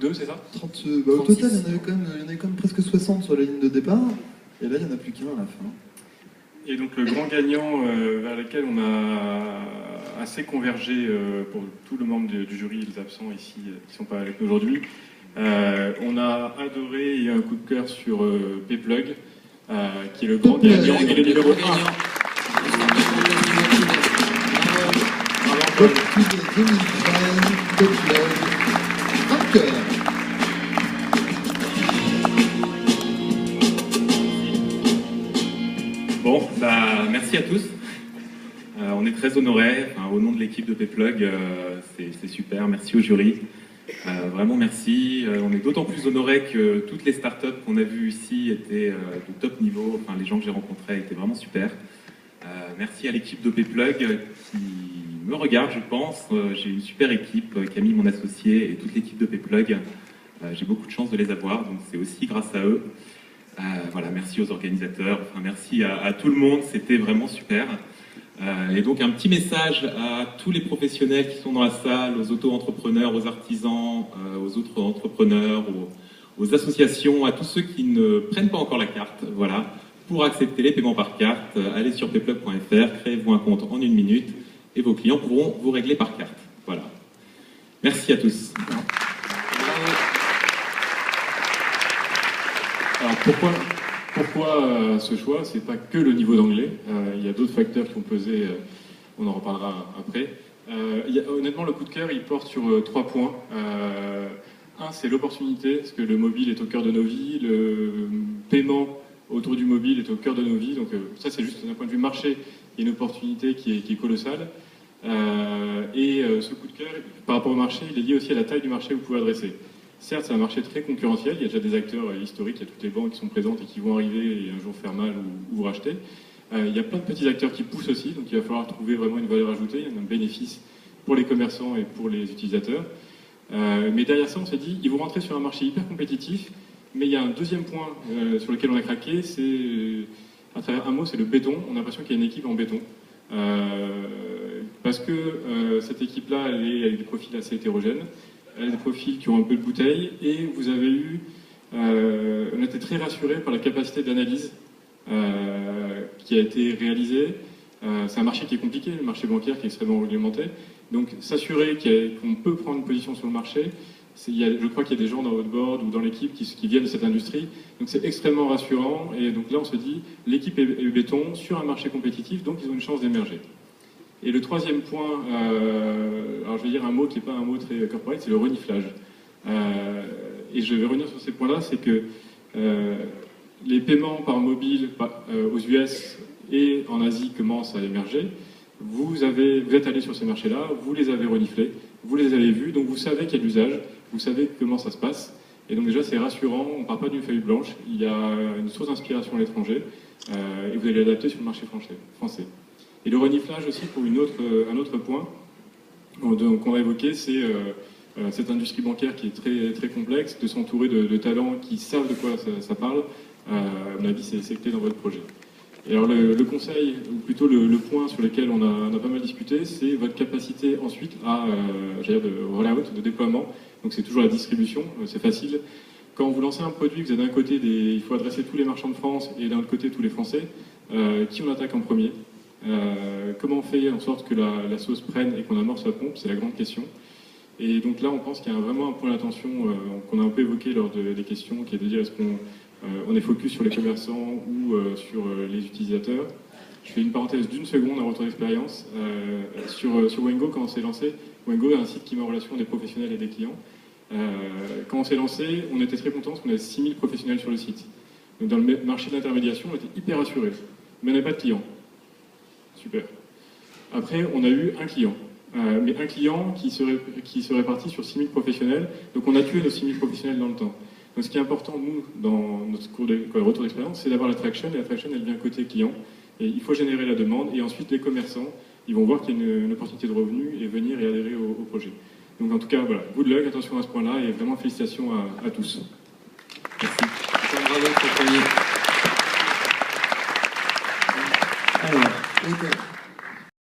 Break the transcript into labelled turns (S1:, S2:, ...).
S1: 32, c'est ça?
S2: 30, au total, il y en avait quand même presque 60 sur la ligne de départ, et là, il n'y en a plus qu'un à la fin.
S1: Et donc le grand gagnant vers lequel on a assez convergé pour tout le membre du jury et les absents ici qui ne sont pas avec nous aujourd'hui, on a adoré et un coup de cœur sur Pplug, qui est le grand gagnant et le numéro 1. Bon, merci à tous. On est très honorés, au nom de l'équipe de Pplug, c'est super, merci au jury. Vraiment merci. On est d'autant plus honorés que toutes les startups qu'on a vues ici étaient de top niveau, les gens que j'ai rencontrés étaient vraiment super. Merci à l'équipe de Pplug qui me regarde, je pense. J'ai une super équipe, Camille, mon associé, et toute l'équipe de Pplug. J'ai beaucoup de chance de les avoir, donc c'est aussi grâce à eux. Voilà, merci aux organisateurs, merci à tout le monde, c'était vraiment super. Et donc un petit message à tous les professionnels qui sont dans la salle, aux auto-entrepreneurs, aux artisans, aux autres entrepreneurs, aux associations, à tous ceux qui ne prennent pas encore la carte. Voilà, pour accepter les paiements par carte, allez sur pplug.fr, créez-vous un compte en 1 minute et vos clients pourront vous régler par carte. Voilà. Merci à tous. Alors pourquoi ce choix? C'est pas que le niveau d'anglais, il y a d'autres facteurs qui ont pesé, on en reparlera après. Honnêtement, le coup de cœur, il porte sur 3 points. Un, c'est l'opportunité, parce que le mobile est au cœur de nos vies, le paiement autour du mobile est au cœur de nos vies, donc ça c'est juste d'un point de vue marché, il y a une opportunité qui est colossale. Ce coup de cœur, par rapport au marché, il est lié aussi à la taille du marché que vous pouvez adresser. Certes, c'est un marché très concurrentiel, il y a déjà des acteurs historiques, il y a toutes les banques qui sont présentes et qui vont arriver et un jour faire mal ou racheter. Il y a plein de petits acteurs qui poussent aussi, donc il va falloir trouver vraiment une valeur ajoutée, il y a un bénéfice pour les commerçants et pour les utilisateurs. Mais derrière ça, on s'est dit, ils vont rentrer sur un marché hyper compétitif, mais il y a un deuxième point sur lequel on a craqué, c'est, à travers un mot, c'est le béton. On a l'impression qu'il y a une équipe en béton. Parce que cette équipe-là, elle est avec des profils assez hétérogènes. Elle a des profils qui ont un peu de bouteille, et vous avez eu, on était très rassurés par la capacité d'analyse qui a été réalisée. C'est un marché qui est compliqué, le marché bancaire qui est extrêmement réglementé. Donc s'assurer qu'on peut prendre une position sur le marché, je crois qu'il y a des gens dans votre board ou dans l'équipe qui viennent de cette industrie, donc c'est extrêmement rassurant. Et donc là on se dit, l'équipe est béton sur un marché compétitif, donc ils ont une chance d'émerger. Et le troisième point, alors je vais dire un mot qui n'est pas un mot très corporate, c'est le reniflage. Et je vais revenir sur ces points-là, c'est que les paiements par mobile aux US et en Asie commencent à émerger. Vous êtes allé sur ces marchés-là, vous les avez reniflés, vous les avez vus, donc vous savez qu'il y a de l'usage, vous savez comment ça se passe. Et donc déjà c'est rassurant, on ne part pas d'une feuille blanche, il y a une source d'inspiration à l'étranger, et vous allez l'adapter sur le marché français. Et le reniflage aussi, pour un autre point qu'on va évoquer, c'est cette industrie bancaire qui est très, très complexe, de s'entourer de talents qui savent de quoi ça parle. À mon avis, c'est clé dans votre projet. Et alors le conseil, ou plutôt le point sur lequel on a pas mal discuté, c'est votre capacité ensuite de rollout, de déploiement. Donc c'est toujours la distribution, c'est facile. Quand vous lancez un produit, vous avez d'un côté, il faut adresser tous les marchands de France et d'un autre côté tous les Français, qui on attaque en premier? Comment on fait en sorte que la sauce prenne et qu'on amorce la pompe? C'est la grande question. Et donc là, on pense qu'il y a vraiment un point d'attention qu'on a un peu évoqué lors des questions, qui est de dire est-ce qu'on est focus sur les commerçants ou sur les utilisateurs. Je fais une parenthèse d'une seconde, un retour d'expérience. Sur Wengo, quand on s'est lancé, Wengo est un site qui met en relation des professionnels et des clients. Quand on s'est lancé, on était très contents parce qu'on avait 6000 professionnels sur le site. Donc dans le marché de l'intermédiation, on était hyper rassurés. Mais on n'avait pas de clients. Super. Après, on a eu un client. Mais un client qui se répartit sur 6000 professionnels. Donc on a tué nos 6000 professionnels dans le temps. Donc ce qui est important, nous, dans notre retour d'expérience, c'est d'avoir la traction. Et la traction, elle vient côté client. Et il faut générer la demande. Et ensuite, les commerçants, ils vont voir qu'il y a une opportunité de revenus et venir et adhérer au projet. Donc en tout cas, voilà, good luck, attention à ce point-là. Et vraiment félicitations à tous. Merci.
S3: Bravo,